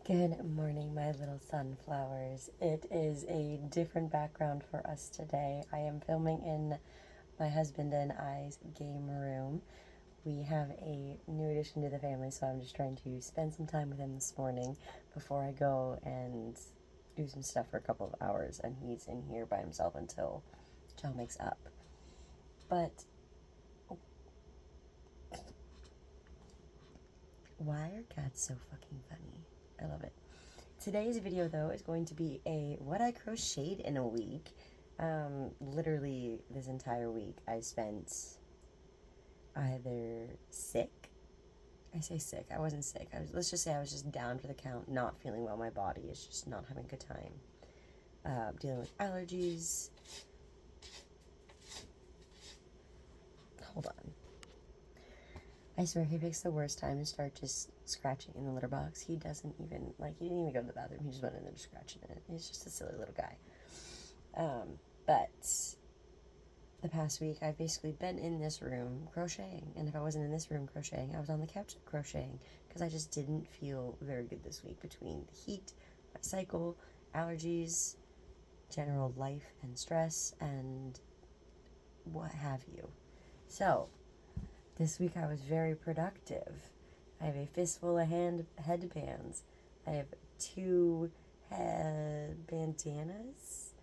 Good morning, my little sunflowers. It is a different background for us today. I am filming in my husband and I's game room. We have a new addition to the family, so I'm just trying to spend some time with him this morning before I go and do some stuff for a couple of hours, and he's in here by himself until Joe makes up. But why are cats so fucking funny? I love it. Today's video, though, is going to be a what I crocheted in a week. Literally, this entire week, I spent either sick. I say sick. I wasn't sick. Let's just say I was just down for the count, not feeling well. My body is just not having a good time. Dealing with allergies. Hold on. I swear he picks the worst time to start just scratching in the litter box. He doesn't even, he didn't even go to the bathroom. He just went in there scratching it. He's just a silly little guy. But the past week, I've basically been in this room crocheting. And if I wasn't in this room crocheting, I was on the couch crocheting. Because I just didn't feel very good this week between the heat, my cycle, allergies, general life and stress, and what have you. So, this week I was very productive. I have a fistful of headbands. I have 2 bandanas,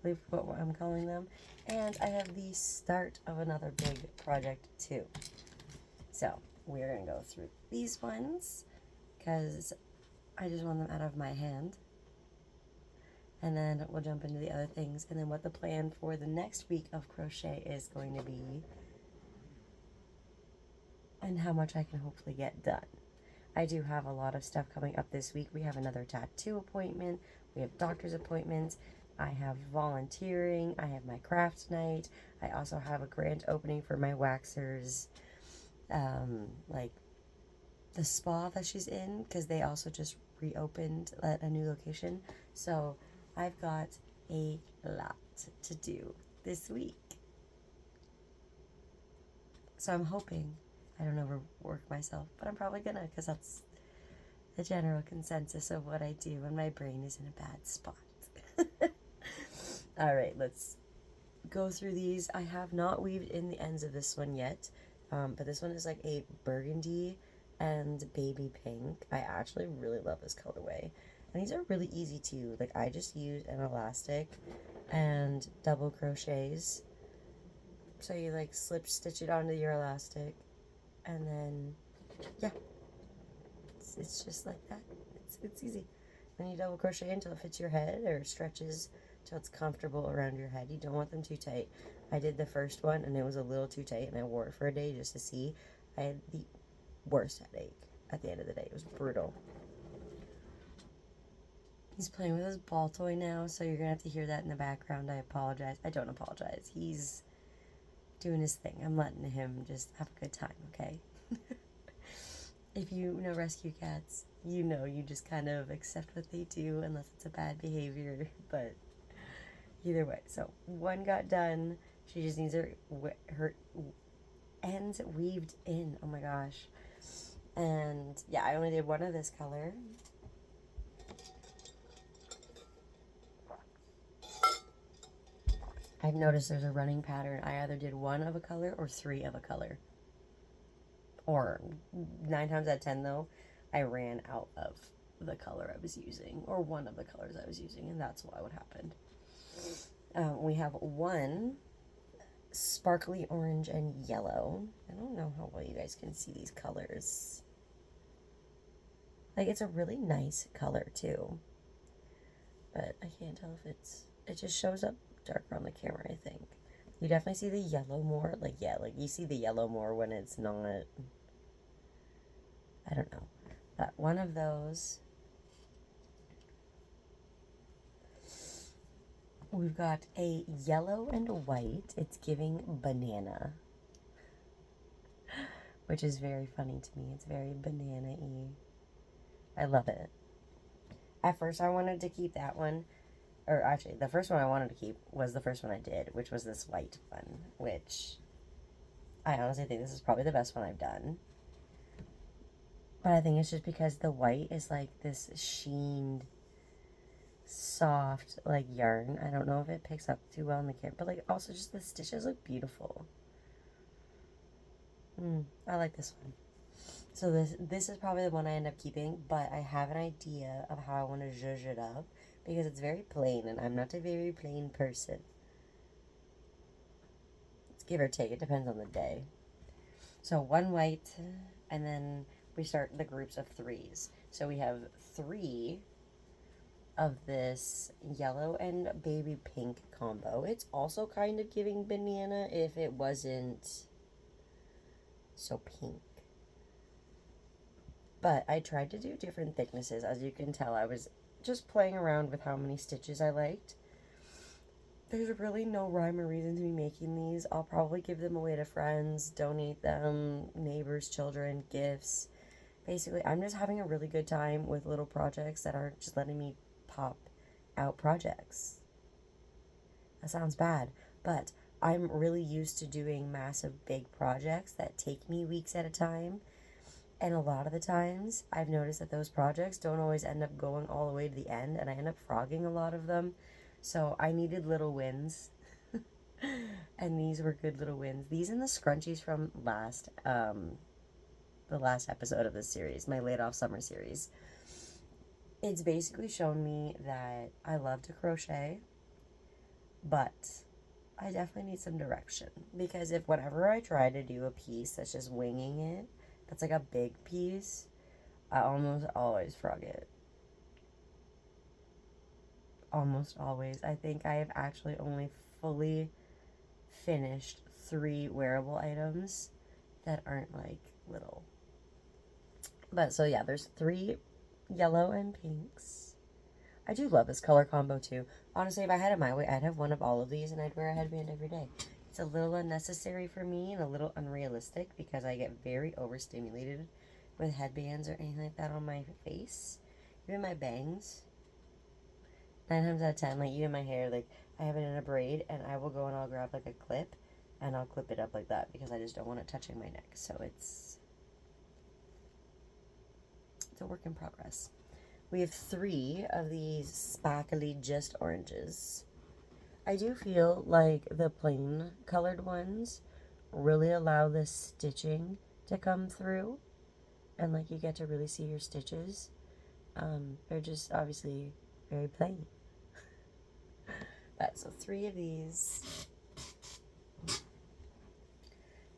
I believe what I'm calling them. And I have the start of another big project too. So we're going to go through these ones because I just want them out of my hand. And then we'll jump into the other things and then what the plan for the next week of crochet is going to be and how much I can hopefully get done. I do have a lot of stuff coming up this week. We have another tattoo appointment. We have doctor's appointments. I have volunteering. I have my craft night. I also have a grand opening for my waxers. Like the spa that she's in, because they also just reopened at a new location. So I've got a lot to do this week. So I'm hoping I don't overwork myself, but I'm probably gonna, because that's the general consensus of what I do when my brain is in a bad spot. Alright, let's go through these. I have not weaved in the ends of this one yet, but this one is like a burgundy and baby pink. I actually really love this colorway. And these are really easy too. Like, I just used an elastic and double crochets. So you like slip stitch it onto your elastic, and then yeah, it's just like that. It's easy. Then you double crochet until it fits your head or stretches till it's comfortable around your head. You don't want them too tight. I did the first one and it was a little too tight, and I wore it for a day just to see. I had the worst headache at the end of the day. It was brutal. He's playing with his ball toy now, so you're gonna have to hear that in the background. I apologize. I don't apologize. He's doing his thing. I'm letting him just have a good time, okay? If you know rescue cats, you know you just kind of accept what they do unless it's a bad behavior, but either way. So one got done. She just needs her ends weaved in. Oh my gosh. And yeah, I only did one of this color. I've noticed there's a running pattern. I either did 1 of a color or 3 of a color. Or 9 times out of 10 though, I ran out of the color I was using, or one of the colors I was using, and that's what happened. We have 1 sparkly orange and yellow. I don't know how well you guys can see these colors. Like, it's a really nice color too, but I can't tell if it just shows up darker on the camera, I think. You definitely see the yellow more. Like, yeah, like you see the yellow more when it's not, I don't know. But one of those. We've got a yellow and a white. It's giving banana, which is very funny to me. It's very banana-y. I love it. At first I wanted to keep that one, or actually the first one I wanted to keep was the first one I did, which was this white one, which I honestly think this is probably the best one I've done. But I think it's just because the white is like this sheened, soft, like yarn. I don't know if it picks up too well in the camera, but like also just the stitches look beautiful. I like this one. So this is probably the one I end up keeping, but I have an idea of how I want to zhuzh it up because it's very plain and I'm not a very plain person. It's give or take, it depends on the day. So one white, and then we start the groups of threes. So we have three of this yellow and baby pink combo. It's also kind of giving banana if it wasn't so pink. But I tried to do different thicknesses. As you can tell, I was just playing around with how many stitches I liked. There's really no rhyme or reason to be making these. I'll probably give them away to friends, donate them, neighbors, children, gifts. Basically, I'm just having a really good time with little projects that are just letting me pop out projects. That sounds bad, but I'm really used to doing massive, big projects that take me weeks at a time. And a lot of the times, I've noticed that those projects don't always end up going all the way to the end, and I end up frogging a lot of them. So I needed little wins. And these were good little wins. These and the scrunchies from the last episode of this series, my laid off summer series. It's basically shown me that I love to crochet, but I definitely need some direction. Because if whenever I try to do a piece that's just winging it, that's like a big piece, I almost always frog it. Almost always. I think I have actually only fully finished 3 wearable items that aren't like little. But so yeah, there's 3 yellow and pinks. I do love this color combo too. Honestly, if I had it my way, I'd have one of all of these and I'd wear a headband every day. It's a little unnecessary for me and a little unrealistic because I get very overstimulated with headbands or anything like that on my face. Even my bangs. 9 times out of 10, like even my hair, like I have it in a braid and I will go and I'll grab like a clip and I'll clip it up like that because I just don't want it touching my neck. So it's a work in progress. We have 3 of these sparkly just oranges. I do feel like the plain colored ones really allow the stitching to come through and like you get to really see your stitches. They're just obviously very plain. But so 3 of these.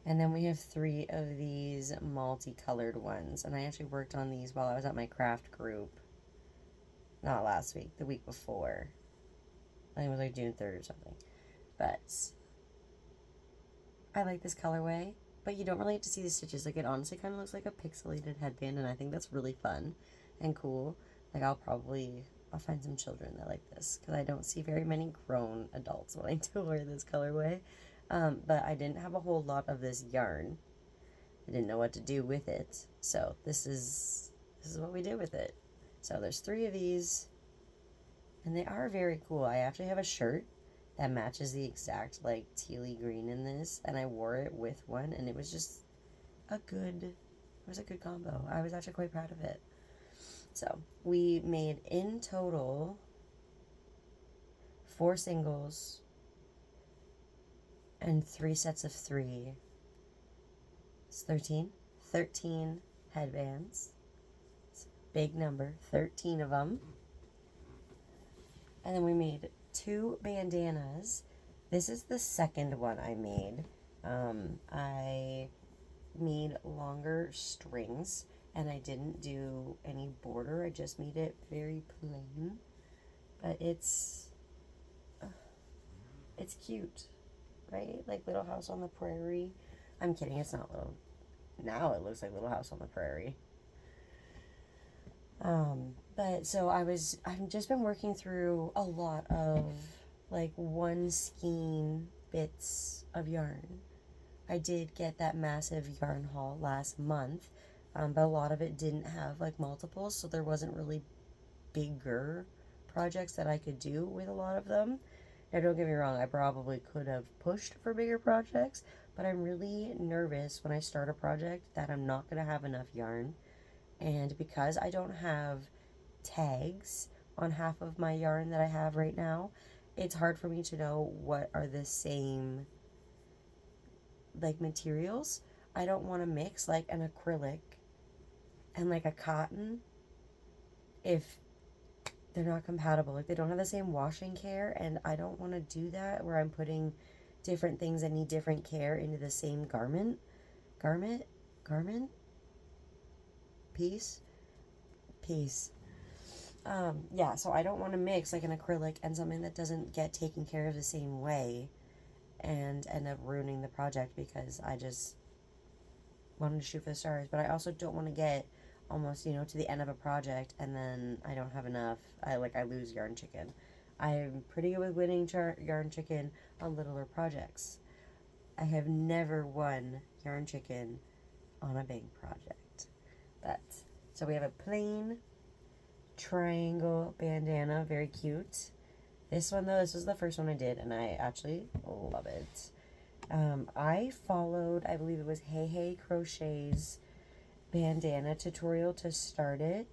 And then we have 3 of these multicolored ones. And I actually worked on these while I was at my craft group. Not last week, the week before. I think it was like June 3rd or something. But I like this colorway. But you don't really get to see the stitches. Like it honestly kind of looks like a pixelated headband. And I think that's really fun and cool. Like I'll find some children that like this. Because I don't see very many grown adults wanting to wear this colorway. But I didn't have a whole lot of this yarn. I didn't know what to do with it. So this is what we did with it. So there's 3 of these. And they are very cool. I actually have a shirt that matches the exact like tealy green in this. And I wore it with one. And it was just a good combo. I was actually quite proud of it. So we made in total 4 singles and 3 sets of 3. It's 13 headbands. It's a big number, 13 of them. And then we made 2 bandanas. This is the second one I made. I made longer strings and I didn't do any border. I just made it very plain. But it's cute. Right? Like Little House on the Prairie. I'm kidding, it's not little. Now it looks like Little House on the Prairie. But so I've just been working through a lot of like one skein bits of yarn. I did get that massive yarn haul last month, but a lot of it didn't have like multiples, so there wasn't really bigger projects that I could do with a lot of them. Now, don't get me wrong, I probably could have pushed for bigger projects, but I'm really nervous when I start a project that I'm not going to have enough yarn And because I don't have tags on half of my yarn that I have right now, it's hard for me to know what are the same like materials. I don't want to mix like an acrylic and like a cotton if they're not compatible. Like they don't have the same washing care, and I don't want to do that where I'm putting different things that need different care into the same garment piece piece. Yeah, so I don't want to mix like an acrylic and something that doesn't get taken care of the same way and end up ruining the project because I just wanted to shoot for the stars. But I also don't want to get almost, you know, to the end of a project and then I don't have enough. I lose yarn chicken. I'm pretty good with winning yarn chicken on littler projects. I have never won yarn chicken on a big project. But so we have a plain triangle bandana, very cute. This one though, this was the first one I did and I actually love it. I followed, I believe it was Hey Hey Crochet's bandana tutorial to start it,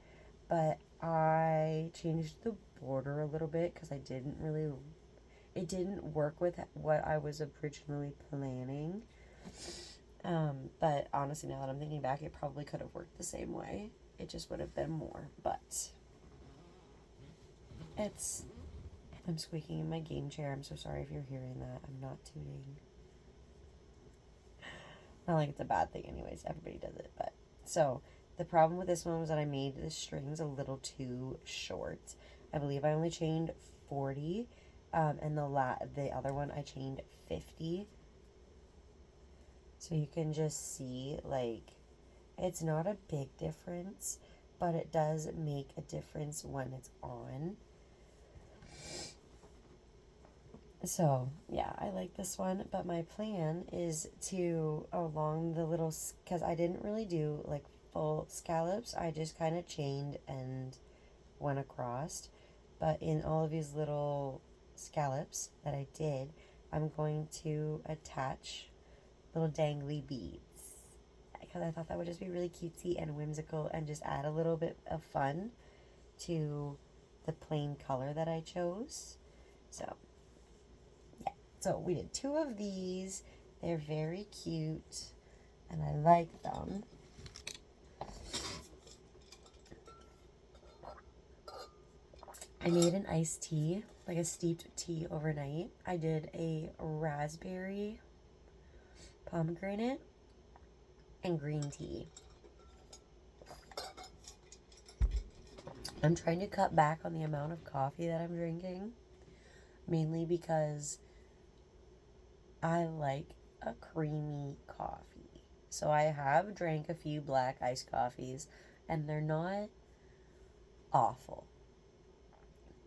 but I changed the border a little bit because it didn't work with what I was originally planning. But honestly, now that I'm thinking back, it probably could have worked the same way. It just would have been more, but I'm squeaking in my game chair. I'm so sorry if you're hearing that. I'm not tuning. Not like it's a bad thing anyways. Everybody does it, but so the problem with this one was that I made the strings a little too short. I believe I only chained 40, and the other one I chained 50. So you can just see, like, it's not a big difference, but it does make a difference when it's on. So, yeah, I like this one, but my plan is to, along the little, because I didn't really do, like, full scallops. I just kind of chained and went across. But in all of these little scallops that I did, I'm going to attach little dangly beads. Because I thought that would just be really cutesy and whimsical and just add a little bit of fun to the plain color that I chose. So, yeah. So we did 2 of these. They're very cute and I like them. I made an iced tea, like a steeped tea overnight. I did a raspberry, pomegranate, and green tea. I'm trying to cut back on the amount of coffee that I'm drinking, mainly because I like a creamy coffee. So I have drank a few black iced coffees, and they're not awful.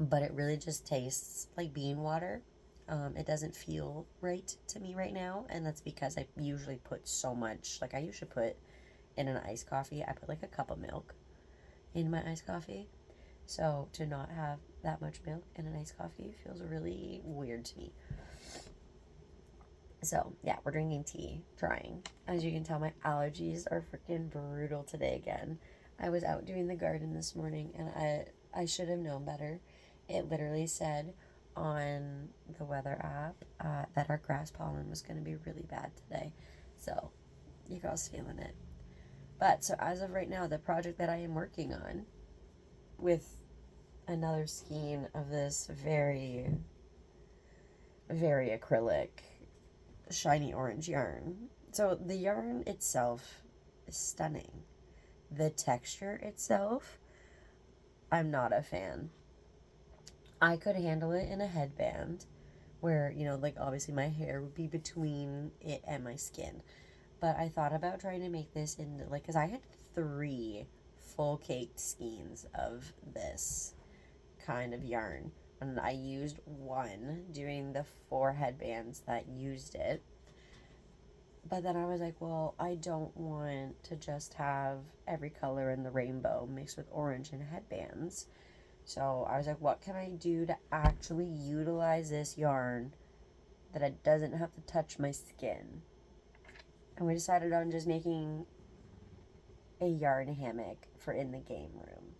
But it really just tastes like bean water. It doesn't feel right to me right now, and that's because I usually put so much, like I usually put in an iced coffee, I put like a cup of milk in my iced coffee. So to not have that much milk in an iced coffee feels really weird to me. So yeah, we're drinking tea, trying. As you can tell, my allergies are freaking brutal today again. I was out doing the garden this morning, and I should have known better. It literally said on the weather app that our grass pollen was going to be really bad today. So, you girl's feeling it. But, so as of right now, the project that I am working on with another skein of this very, very acrylic, shiny orange yarn. So, the yarn itself is stunning. The texture itself, I'm not a fan. I could handle it in a headband where, you know, like obviously my hair would be between it and my skin. But I thought about trying to make this in, like, because I had 3 full caked skeins of this kind of yarn. And I used 1 doing the 4 headbands that used it. But then I was like, well, I don't want to just have every color in the rainbow mixed with orange in headbands. So I was like, what can I do to actually utilize this yarn that it doesn't have to touch my skin? And we decided on just making a yarn hammock for in the game room.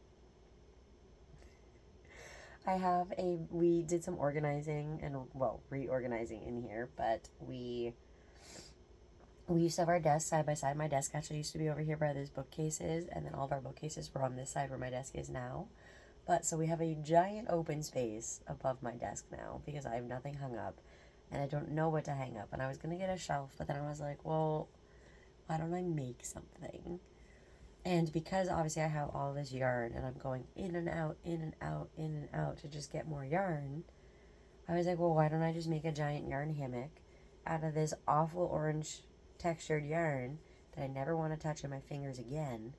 We did some organizing and, well, reorganizing in here, but we used to have our desks side by side. My desk actually used to be over here by those bookcases, and then all of our bookcases were on this side where my desk is now. But so we have a giant open space above my desk now because I have nothing hung up and I don't know what to hang up. And I was going to get a shelf, but then I was like, well, why don't I make something? And because obviously I have all this yarn and I'm going in and out, in and out, in and out to just get more yarn, I was like, well, why don't I just make a giant yarn hammock out of this awful orange textured yarn that I never want to touch in my fingers again,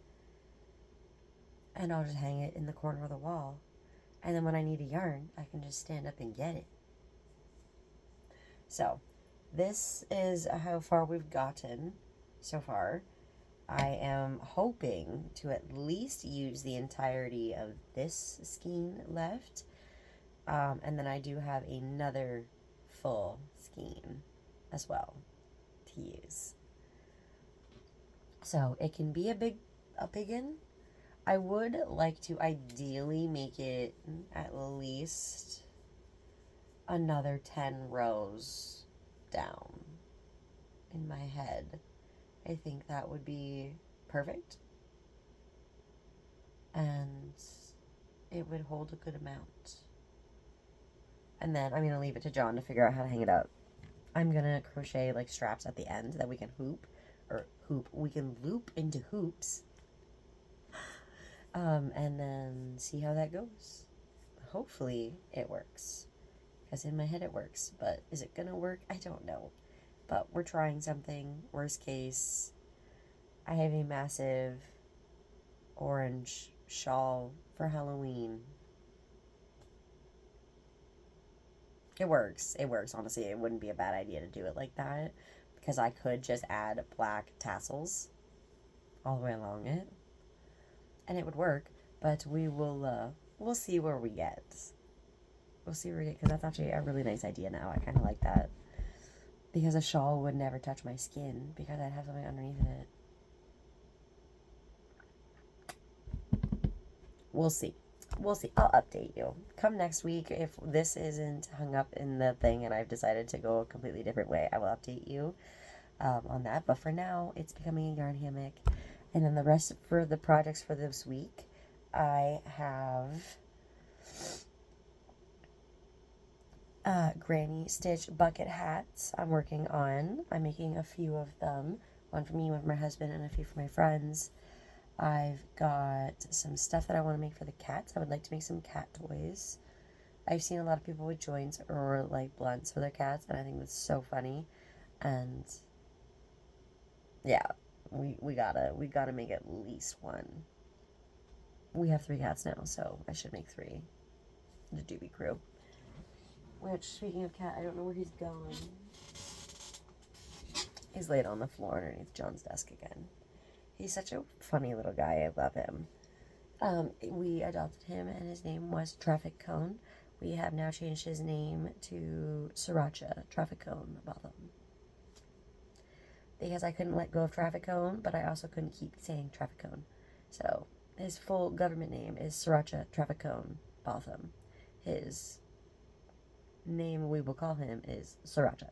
and I'll just hang it in the corner of the wall. And then when I need a yarn, I can just stand up and get it. So, this is how far we've gotten so far. I am hoping to at least use the entirety of this skein left. And then I do have another full skein as well to use. So it can be a biggin. I would like to ideally make it at least another 10 rows down in my head. I think that would be perfect. And it would hold a good amount. And then I'm going to leave it to John to figure out how to hang it up. I'm going to crochet like straps at the end that we can we can loop into hoops. And then see how that goes. Hopefully it works. Because in my head it works. But is it going to work? I don't know. But we're trying something. Worst case, I have a massive orange shawl for Halloween. It works. It works, honestly. It wouldn't be a bad idea to do it like that. Because I could just add black tassels all the way along it. And it would work. But we'll see where we get. We'll see where we get. Because that's actually a really nice idea now. I kind of like that. Because a shawl would never touch my skin. Because I'd have something underneath it. We'll see. We'll see. I'll update you. Come next week, if this isn't hung up in the thing and I've decided to go a completely different way, I will update you on that. But for now, it's becoming a yarn hammock. And then the rest for the projects for this week, I have granny stitch bucket hats I'm working on. I'm making a few of them. One for me, one for my husband, and a few for my friends. I've got some stuff that I want to make for the cats. I would like to make some cat toys. I've seen a lot of people with joints or like blunts for their cats, and I think that's so funny. And yeah, we gotta make at least one. We have 3 cats now, so I should make 3. The Doobie Crew. Which, speaking of cat, I don't know where he's going. He's laid on the floor underneath John's desk again. He's such a funny little guy. I love him. We adopted him, and his name was Traffic Cone. We have now changed his name to Sriracha Traffic Cone Botham. Because I couldn't let go of Traffic Cone, but I also couldn't keep saying Traffic Cone. So, his full government name is Sriracha Traffic Cone Botham. His name we will call him is Sriracha.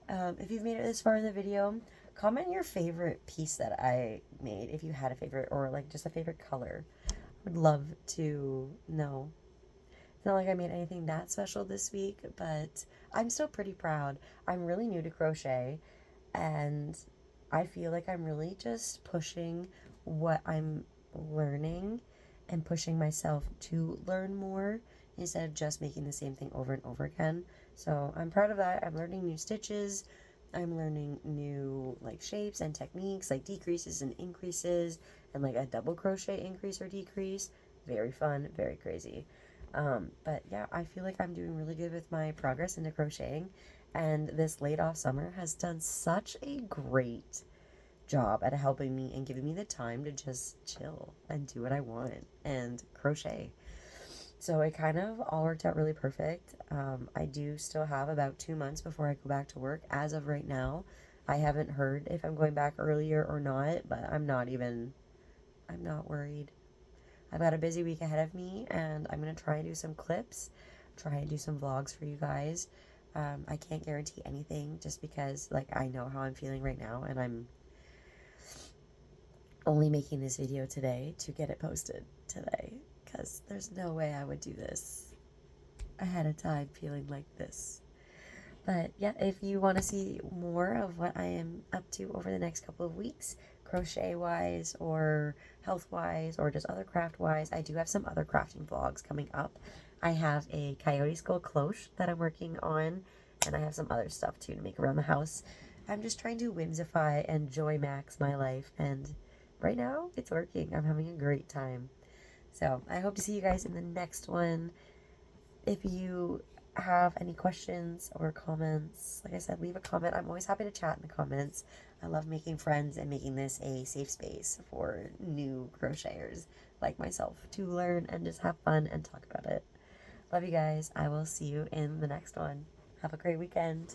If you've made it this far in the video, comment your favorite piece that I made, if you had a favorite, or like just a favorite color. I would love to know. It's not like I made anything that special this week, but I'm still pretty proud. I'm really new to crochet, and I feel like I'm really just pushing what I'm learning and pushing myself to learn more instead of just making the same thing over and over again. So I'm proud of that. I'm learning new stitches. I'm learning new like shapes and techniques, like decreases and increases, and like a double crochet increase or decrease. Very fun, very crazy. But yeah, I feel like I'm doing really good with my progress into crocheting, and this late off summer has done such a great job at helping me and giving me the time to just chill and do what I want and crochet. So it kind of all worked out really perfect. I do still have about 2 months before I go back to work as of right now. I haven't heard if I'm going back earlier or not, but I'm not worried. I've got a busy week ahead of me, and I'm going to try and do some clips, try and do some vlogs for you guys. I can't guarantee anything just because, like, I know how I'm feeling right now, and I'm only making this video today to get it posted today, because there's no way I would do this ahead of time feeling like this. But yeah, if you want to see more of what I am up to over the next couple of weeks, crochet wise or health wise or just other craft wise, I do have some other crafting vlogs coming up. I have a coyote skull cloche that I'm working on, and I have some other stuff too to make around the house. I'm just trying to whimsify and joy max my life, and right now it's working. I'm having a great time. So I hope to see you guys in the next one. If you have any questions or comments, like I said, leave a comment. I'm always happy to chat in the comments. I love making friends and making this a safe space for new crocheters like myself to learn and just have fun and talk about it. Love you guys. I will see you in the next one. Have a great weekend.